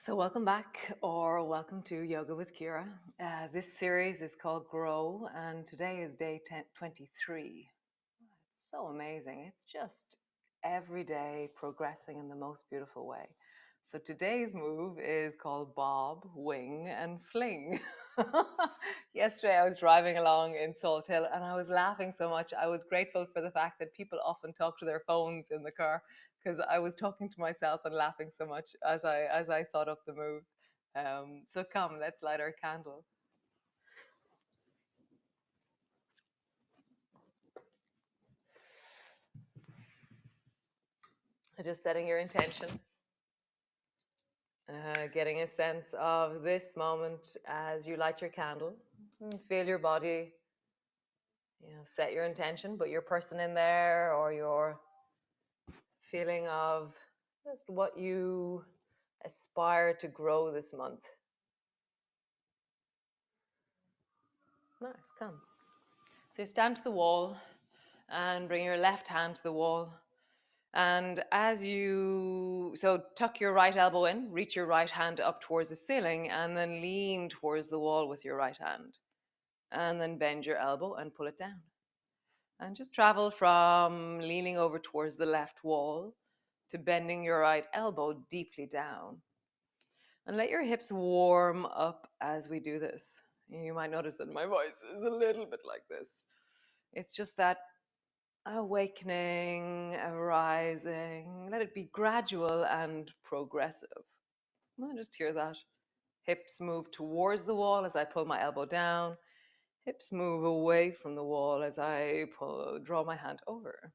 So welcome back, or welcome to Yoga with Ciara. This series is called Grow, and today is day 23. It's so amazing. It's just every day progressing in the most beautiful way. So today's move is called Bob, Wing, and Fling. Yesterday I was driving along in Salt Hill and I was laughing so much. I was grateful for the fact that people often talk to their phones in the car because I was talking to myself and laughing so much as I thought of the move. So come, let's light our candle. Just setting your intention. Getting a sense of this moment as you light your candle. Feel your body, set your intention, put your person in there or your feeling of just what you aspire to grow this month. Nice, come. So you stand to the wall and bring your left hand to the wall. And so tuck your right elbow in, reach your right hand up towards the ceiling, and then lean towards the wall with your right hand. And then bend your elbow and pull it down. And just travel from leaning over towards the left wall to bending your right elbow deeply down. And let your hips warm up as we do this. You might notice that my voice is a little bit like this. It's just that awakening, arising. Let it be gradual and progressive. Just hear that. Hips move towards the wall as I pull my elbow down. Hips move away from the wall as I draw my hand over.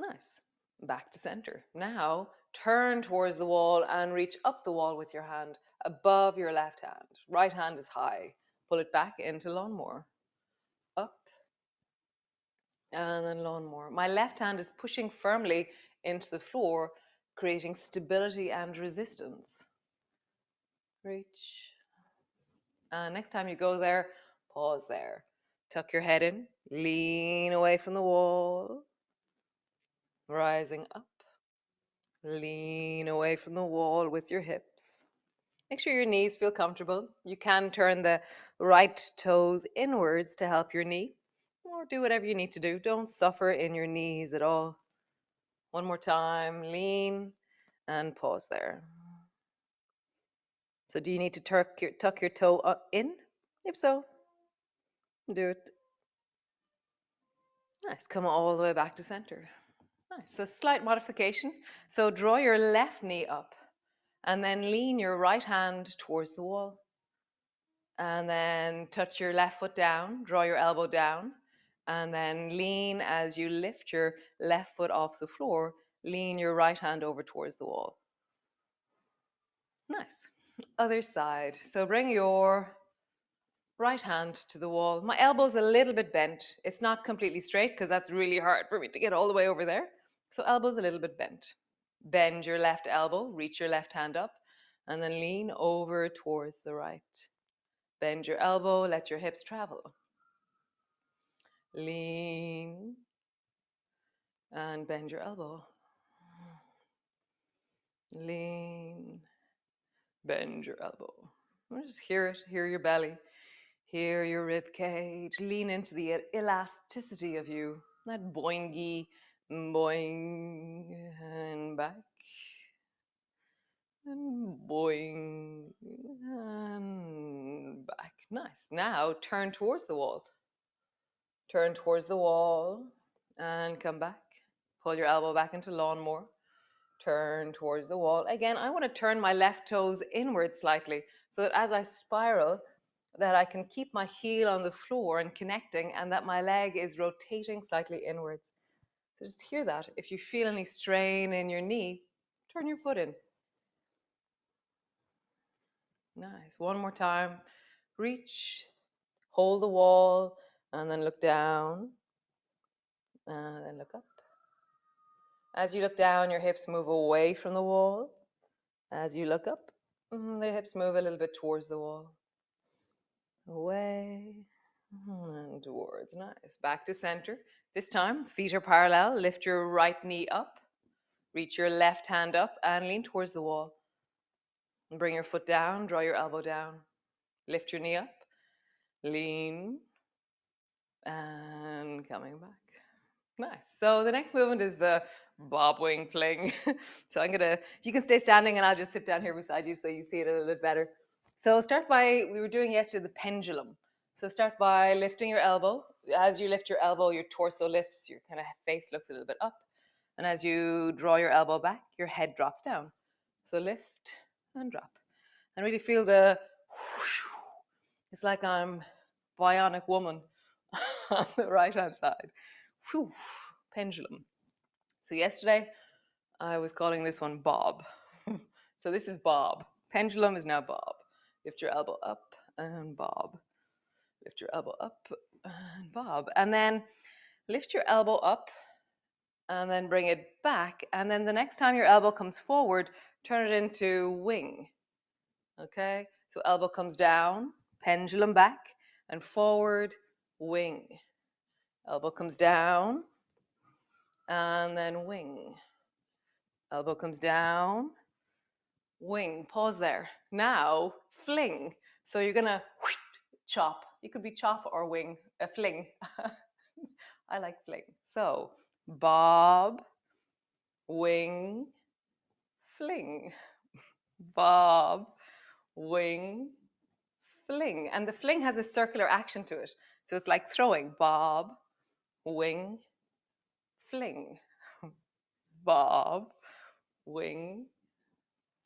Nice. Back to center. Now turn towards the wall and reach up the wall with your hand above your left hand. Right hand is high. Pull it back into lawnmower. Up and then lawnmower. My left hand is pushing firmly into the floor, creating stability and resistance. Reach. Next time you go there, pause there. Tuck your head in, lean away from the wall, rising up. Lean away from the wall with your hips. Make sure your knees feel comfortable. You can turn the right toes inwards to help your knee, or do whatever you need to do. Don't suffer in your knees at all. One more time, lean and pause there. So do you need to tuck your toe in? If so, do it. Nice, come all the way back to center. Nice, so slight modification. So draw your left knee up and then lean your right hand towards the wall. And then touch your left foot down, draw your elbow down, and then lean as you lift your left foot off the floor, lean your right hand over towards the wall. Nice. Other side. So bring your right hand to the wall. My elbow's a little bit bent. It's not completely straight because that's really hard for me to get all the way over there. So elbow's a little bit bent. Bend your left elbow, reach your left hand up, and then lean over towards the right. Bend your elbow, let your hips travel. Lean and bend your elbow. Lean, bend your elbow. Just hear it, hear your belly, hear your rib cage. Lean into the elasticity of you. That boingy, boing, and back. And boing, and back. Nice. Now turn towards the wall. Turn towards the wall and come back. Pull your elbow back into lawnmower. Turn towards the wall. Again, I want to turn my left toes inward slightly so that as I spiral, that I can keep my heel on the floor and connecting and that my leg is rotating slightly inwards. So just hear that. If you feel any strain in your knee, turn your foot in. Nice. One more time. Reach, hold the wall, and then look down, and then look up. As you look down, your hips move away from the wall. As you look up, the hips move a little bit towards the wall. Away and towards. Nice. Back to center. This time, feet are parallel. Lift your right knee up. Reach your left hand up and lean towards the wall. And bring your foot down, draw your elbow down. Lift your knee up, lean, and coming back. Nice. So the next movement is the Bobwing Fling. So you can stay standing and I'll just sit down here beside you so you see it a little bit better. So we were doing yesterday the pendulum. So start by lifting your elbow. As you lift your elbow, your torso lifts, your kind of face looks a little bit up. And as you draw your elbow back, your head drops down. So lift and drop. And really feel it's like I'm bionic woman on the right hand side. Whew, pendulum. So yesterday I was calling this one Bob. So this is Bob. Pendulum is now Bob. Lift your elbow up and Bob. Lift your elbow up and Bob. And then lift your elbow up and then bring it back. And then the next time your elbow comes forward, turn it into wing. Okay? So elbow comes down, pendulum back, and forward, wing. Elbow comes down, and then wing. Elbow comes down, wing. Pause there. Now, fling. So you're gonna chop. You could be chop or wing. Fling. I like fling. So, bob, wing, fling. Bob, wing, fling. And the fling has a circular action to it. So it's like throwing. Bob, wing, fling. Bob, wing,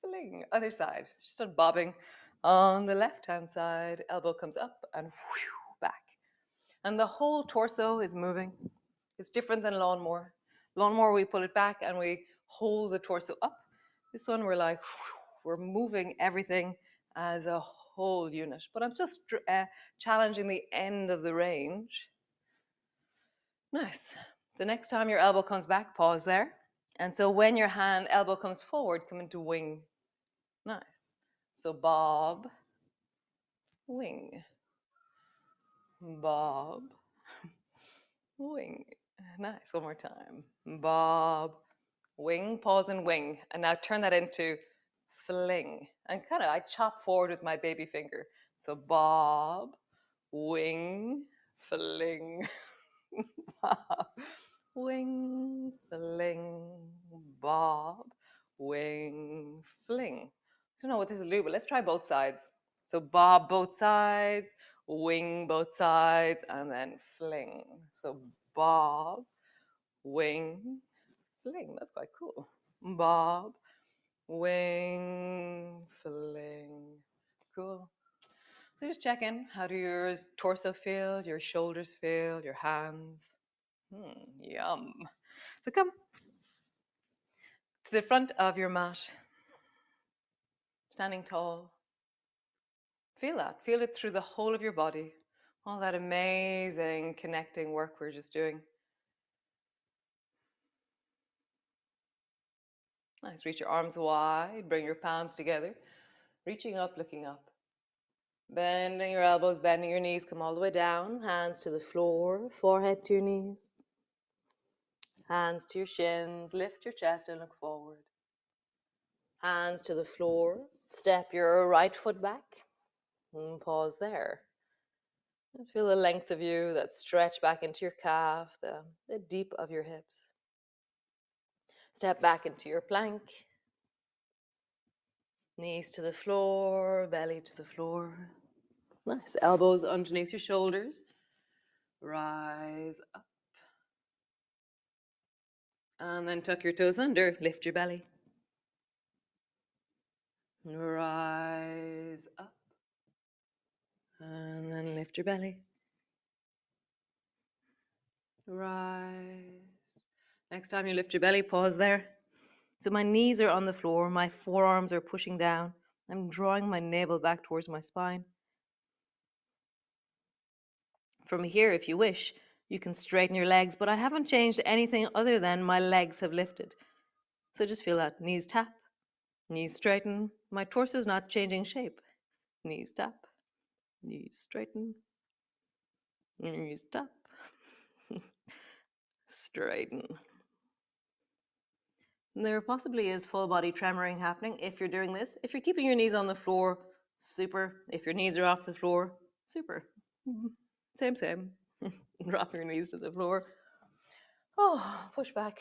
fling. Other side. It's just on bobbing. On the left-hand side, elbow comes up and back. And the whole torso is moving. It's different than lawnmower. Lawnmower, we pull it back and we hold the torso up. This one, we're moving everything as a whole unit. But I'm just challenging the end of the range. Nice. The next time your elbow comes back, pause there. And so when your elbow comes forward, come into wing. Nice. So bob, wing. Bob, wing. Nice. One more time. Bob, wing, pause and wing. And now turn that into fling. And I chop forward with my baby finger. So bob, wing, fling. Bob, wing, fling, bob, wing, fling. I don't know what this will do, but let's try both sides. So bob both sides, wing both sides, and then fling. So bob, wing, fling. That's quite cool. Bob, wing, fling. Cool. So just check in. How do your torso feel, your shoulders feel, your hands? Yum. So come to the front of your mat, standing tall. Feel that. Feel it through the whole of your body. All that amazing connecting work we're just doing. Nice. Reach your arms wide. Bring your palms together. Reaching up, looking up. Bending your elbows, bending your knees. Come all the way down. Hands to the floor. Forehead to your knees. Hands to your shins. Lift your chest and look forward. Hands to the floor. Step your right foot back. And pause there. Just feel the length of you, that stretch back into your calf, the deep of your hips. Step back into your plank. Knees to the floor, belly to the floor. Nice. Elbows underneath your shoulders. Rise up. And then tuck your toes under. Lift your belly. Rise up. And then lift your belly. Rise. Next time you lift your belly, pause there. So my knees are on the floor, my forearms are pushing down. I'm drawing my navel back towards my spine. From here, if you wish, you can straighten your legs, but I haven't changed anything other than my legs have lifted. So just feel that. Knees tap, knees straighten. My torso is not changing shape. Knees tap, knees straighten, knees tap, straighten. There possibly is full body tremoring happening if you're doing this. If you're keeping your knees on the floor, super. If your knees are off the floor, super. Same, same. Drop your knees to the floor. Oh, push back.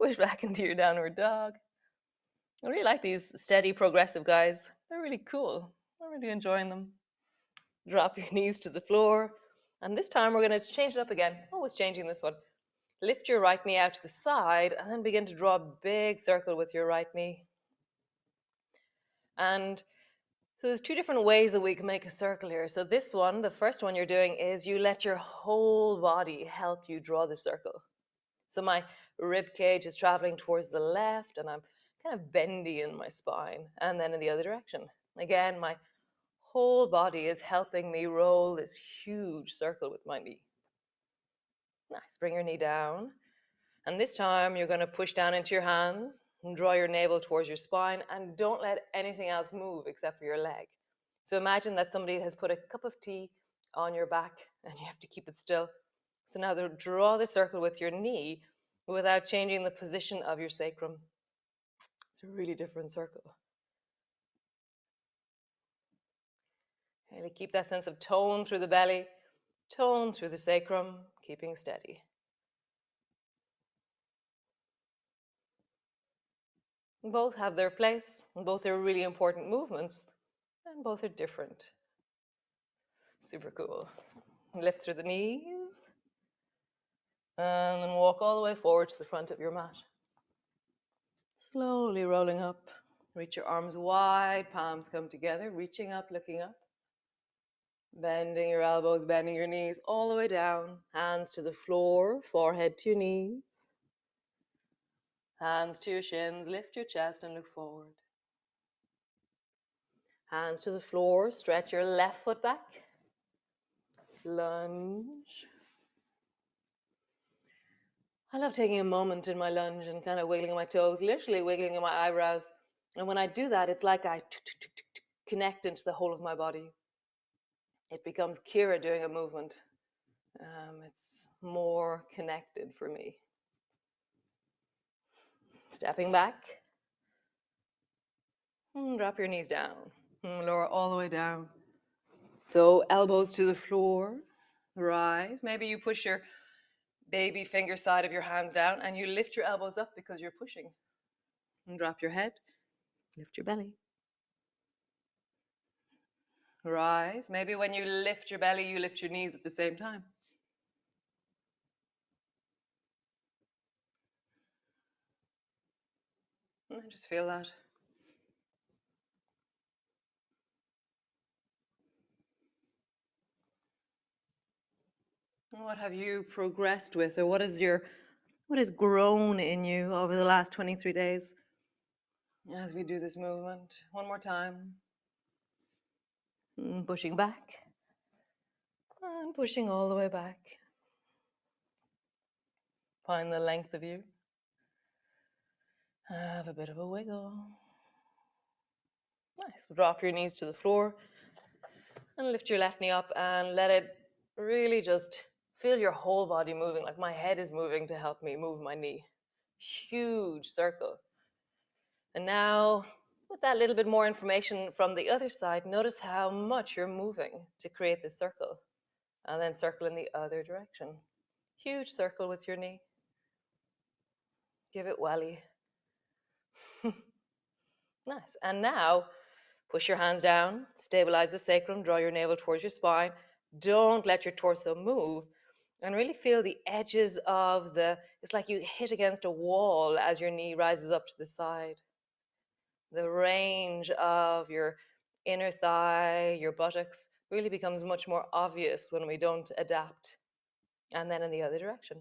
Push back into your downward dog. I really like these steady, progressive guys. They're really cool. I'm really enjoying them. Drop your knees to the floor. And this time we're going to change it up again. Always changing this one. Lift your right knee out to the side and then begin to draw a big circle with your right knee. And so there's two different ways that we can make a circle here. So this one, the first one you're doing is you let your whole body help you draw the circle. So my rib cage is traveling towards the left and I'm kind of bendy in my spine, and then in the other direction. Again, my whole body is helping me roll this huge circle with my knee. Nice, bring your knee down. And this time you're going to push down into your hands and draw your navel towards your spine, and don't let anything else move except for your leg. So imagine that somebody has put a cup of tea on your back and you have to keep it still. So now draw the circle with your knee without changing the position of your sacrum. It's a really different circle. Really keep that sense of tone through the belly, tone through the sacrum, keeping steady. Both have their place, both are really important movements, and both are different. Super cool. Lift through the knees, and then walk all the way forward to the front of your mat. Slowly rolling up. Reach your arms wide, palms come together, reaching up, looking up. Bending your elbows, bending your knees all the way down. Hands to the floor, forehead to your knees. Hands to your shins, lift your chest and look forward. Hands to the floor, stretch your left foot back. Lunge. I love taking a moment in my lunge and kind of wiggling my toes, literally wiggling in my eyebrows. And when I do that, it's like I connect into the whole of my body. It becomes Ciara doing a movement. It's more connected for me. Stepping back. Drop your knees down. Lower all the way down. So elbows to the floor. Rise. Maybe you push your baby finger side of your hands down and you lift your elbows up because you're pushing. And drop your head. Lift your belly. Rise. Maybe when you lift your belly, you lift your knees at the same time. And just feel that. What have you progressed with, or what has grown in you over the last 23 days as we do this movement? One more time. Pushing back and pushing all the way back. Find the length of you. Have a bit of a wiggle. Nice. Drop your knees to the floor and lift your left knee up and let it really just feel your whole body moving. Like my head is moving to help me move my knee. Huge circle. And now, with that little bit more information from the other side, notice how much you're moving to create the circle. And then circle in the other direction. Huge circle with your knee. Give it welly. Nice. And now, push your hands down, stabilize the sacrum, draw your navel towards your spine. Don't let your torso move. And really feel the edges of it's like you hit against a wall as your knee rises up to the side. The range of your inner thigh, your buttocks, really becomes much more obvious when we don't adapt. And then in the other direction.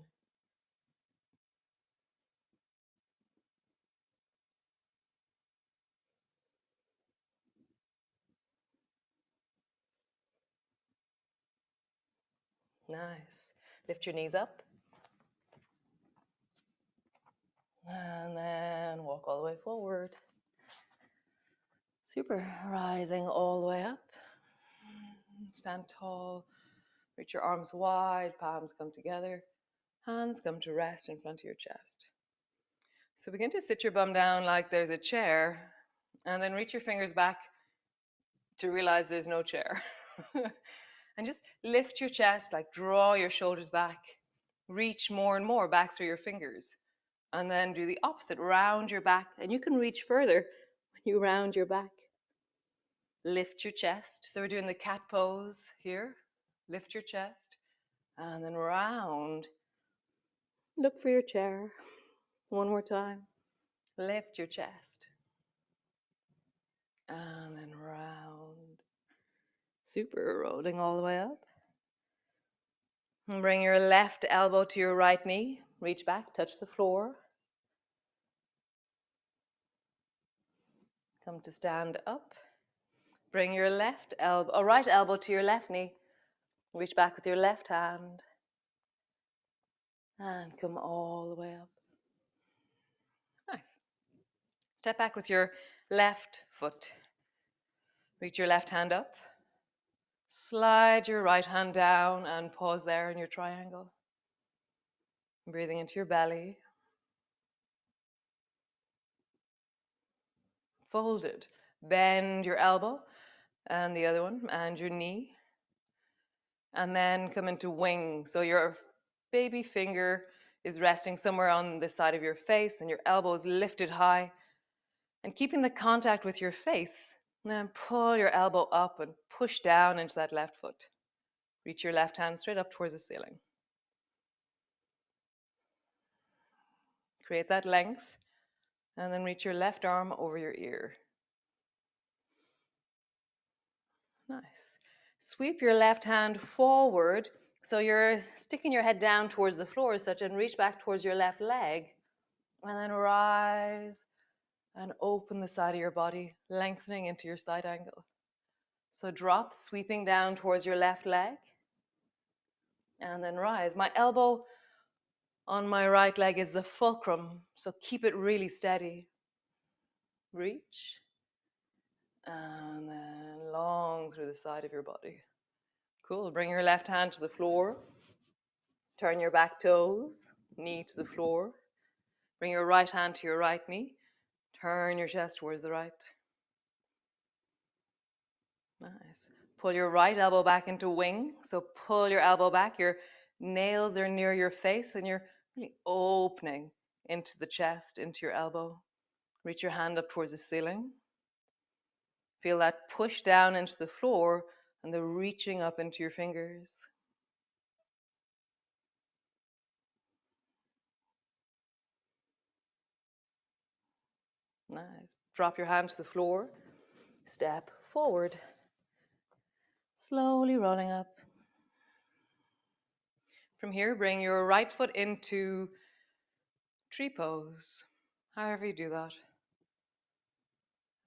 Nice. Lift your knees up. And then walk all the way forward. Super. Rising all the way up. Stand tall. Reach your arms wide. Palms come together. Hands come to rest in front of your chest. So begin to sit your bum down like there's a chair, and then reach your fingers back to realize there's no chair. And just lift your chest, like draw your shoulders back, reach more and more back through your fingers. And then do the opposite, round your back, and you can reach further when you round your back. Lift your chest. So we're doing the cat pose here. Lift your chest, and then round. Look for your chair. One more time. Lift your chest, and then round. Super, rolling all the way up. And bring your left elbow to your right knee. Reach back, touch the floor. Come to stand up. Bring your right elbow to your left knee. Reach back with your left hand. And come all the way up. Nice. Step back with your left foot. Reach your left hand up. Slide your right hand down and pause there in your triangle. Breathing into your belly. Folded. Bend your elbow and the other one and your knee. And then come into wing. So your baby finger is resting somewhere on the side of your face and your elbow is lifted high. And keeping the contact with your face, and then pull your elbow up and push down into that left foot. Reach your left hand straight up towards the ceiling. Create that length, and then reach your left arm over your ear. Nice. Sweep your left hand forward, so you're sticking your head down towards the floor as such, and reach back towards your left leg, and then rise and open the side of your body, lengthening into your side angle. So drop, sweeping down towards your left leg, and then rise. My elbow on my right leg is the fulcrum, so keep it really steady. Reach, and then long through the side of your body. Cool. Bring your left hand to the floor. Turn your back toes, knee to the floor. Bring your right hand to your right knee. Turn your chest towards the right. Nice. Pull your right elbow back into wing. So pull your elbow back. Your nails are near your face and you're really opening into the chest, into your elbow. Reach your hand up towards the ceiling. Feel that push down into the floor and the reaching up into your fingers. Nice. Drop your hand to the floor. Step forward. Slowly rolling up. From here, bring your right foot into tree pose. However you do that.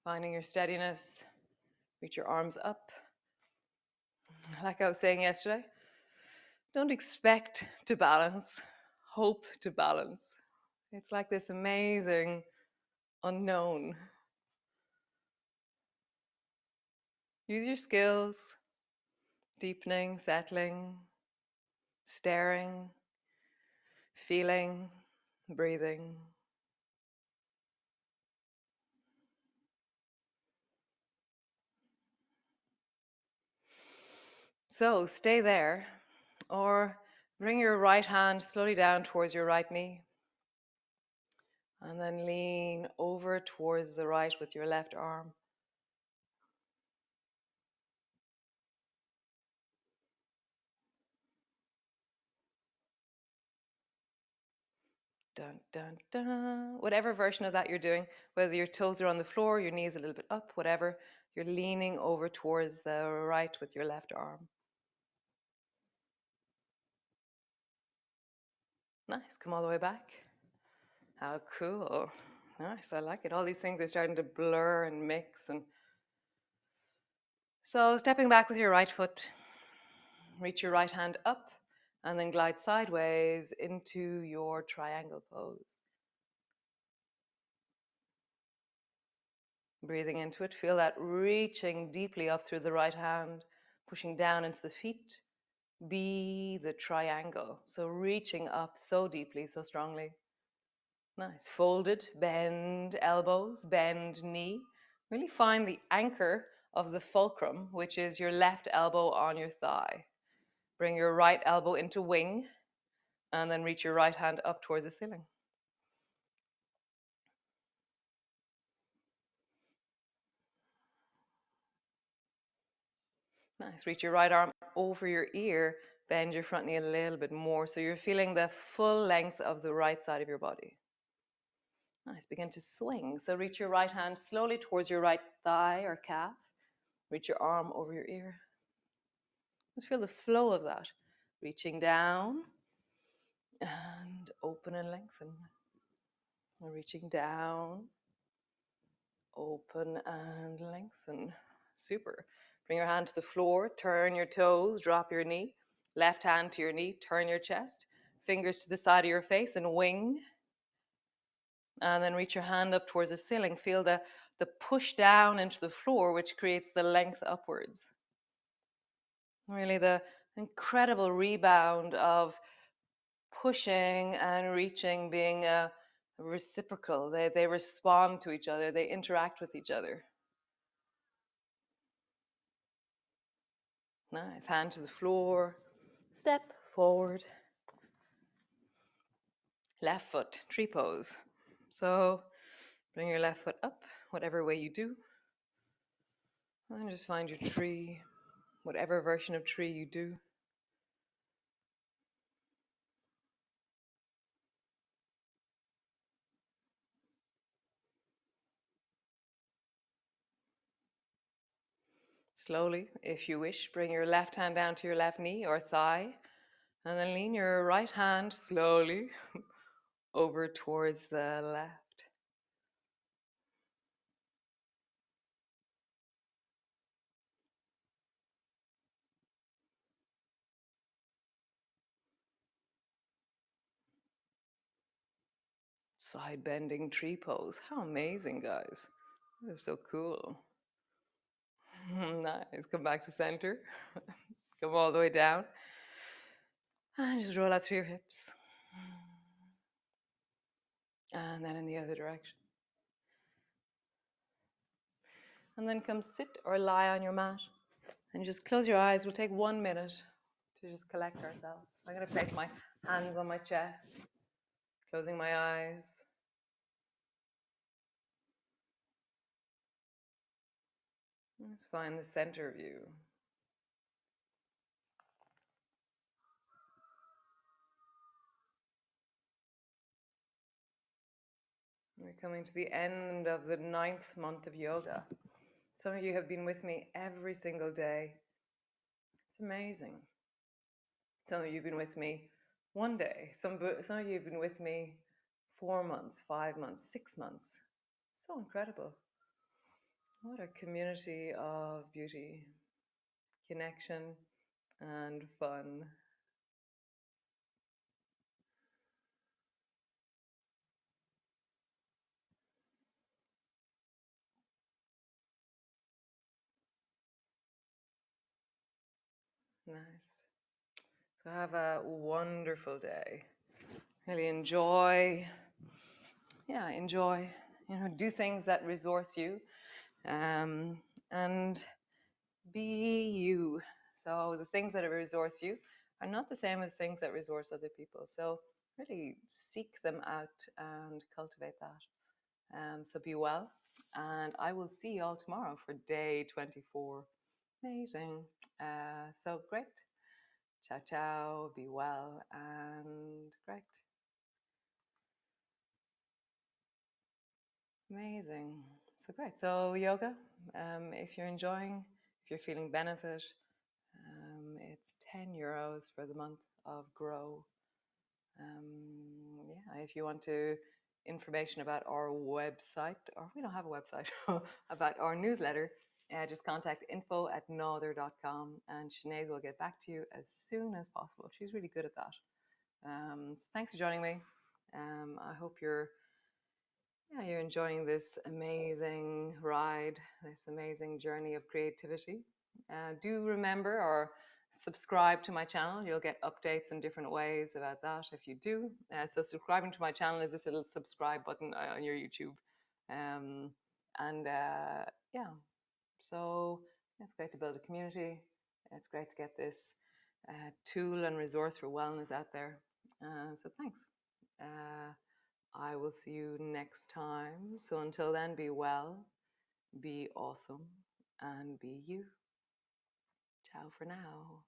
Finding your steadiness. Reach your arms up. Like I was saying yesterday, don't expect to balance. Hope to balance. It's like this amazing unknown. Use your skills. Deepening, settling, staring, feeling, breathing. So stay there, or bring your right hand slowly down towards your right knee. And then lean over towards the right with your left arm. Dun, dun, dun. Whatever version of that you're doing, whether your toes are on the floor, your knees a little bit up, whatever, you're leaning over towards the right with your left arm. Nice, come all the way back. How cool. Nice, I like it. All these things are starting to blur and mix. And so stepping back with your right foot, reach your right hand up and then glide sideways into your triangle pose. Breathing into it, feel that reaching deeply up through the right hand, pushing down into the feet. Be the triangle. So reaching up so deeply, so strongly. Nice. Folded, bend elbows, bend knee. Really find the anchor of the fulcrum, which is your left elbow on your thigh. Bring your right elbow into wing and then reach your right hand up towards the ceiling. Nice. Reach your right arm over your ear, bend your front knee a little bit more so you're feeling the full length of the right side of your body. Nice. Begin to swing. So reach your right hand slowly towards your right thigh or calf. Reach your arm over your ear. Just feel the flow of that. Reaching down and open and lengthen. Reaching down, open and lengthen. Super. Bring your hand to the floor, turn your toes, drop your knee. Left hand to your knee, turn your chest. Fingers to the side of your face and wing. And then reach your hand up towards the ceiling. Feel the push down into the floor, which creates the length upwards. Really the incredible rebound of pushing and reaching being reciprocal. They respond to each other. They interact with each other. Nice. Hand to the floor. Step forward. Left foot, tree pose. So bring your left foot up, whatever way you do. And just find your tree, whatever version of tree you do. Slowly, if you wish, bring your left hand down to your left knee or thigh, and then lean your right hand slowly over towards the left. Side bending tree pose. How amazing, guys. This is so cool. Nice. Come back to center. Come all the way down. And just roll out through your hips. And then in the other direction. And then come sit or lie on your mat. And just close your eyes. We'll take 1 minute to just collect ourselves. I'm going to place my hands on my chest, closing my eyes. Let's find the center of you. We're coming to the end of the 9th month of yoga. Some of you have been with me every single day. It's amazing. Some of you have been with me one day. Some of you have been with me 4 months, 5 months, 6 months. So incredible. What a community of beauty, connection, and fun. Nice. So have a wonderful day. Really enjoy. Yeah, enjoy. Do things that resource you, and be you. So the things that resource you are not the same as things that resource other people. So really seek them out and cultivate that. So be well, and I will see you all tomorrow for day 24. Amazing. So great. Ciao, ciao. Be well and great. Amazing. So great. So yoga, if you're enjoying, if you're feeling benefit, it's €10 for the month of Grow. Yeah, if you want to information about our website, or we don't have a website, about our newsletter, just contact info@nother.com and Sinead will get back to you as soon as possible. She's really good at that. So thanks for joining me. I hope you're enjoying this amazing ride, this amazing journey of creativity. Do remember, or subscribe to my channel. You'll get updates in different ways about that if you do. So subscribing to my channel is this little subscribe button on your YouTube. Um, and yeah, so it's great to build a community. It's great to get this tool and resource for wellness out there. So thanks. I will see you next time. So until then, be well, be awesome, and be you. Ciao for now.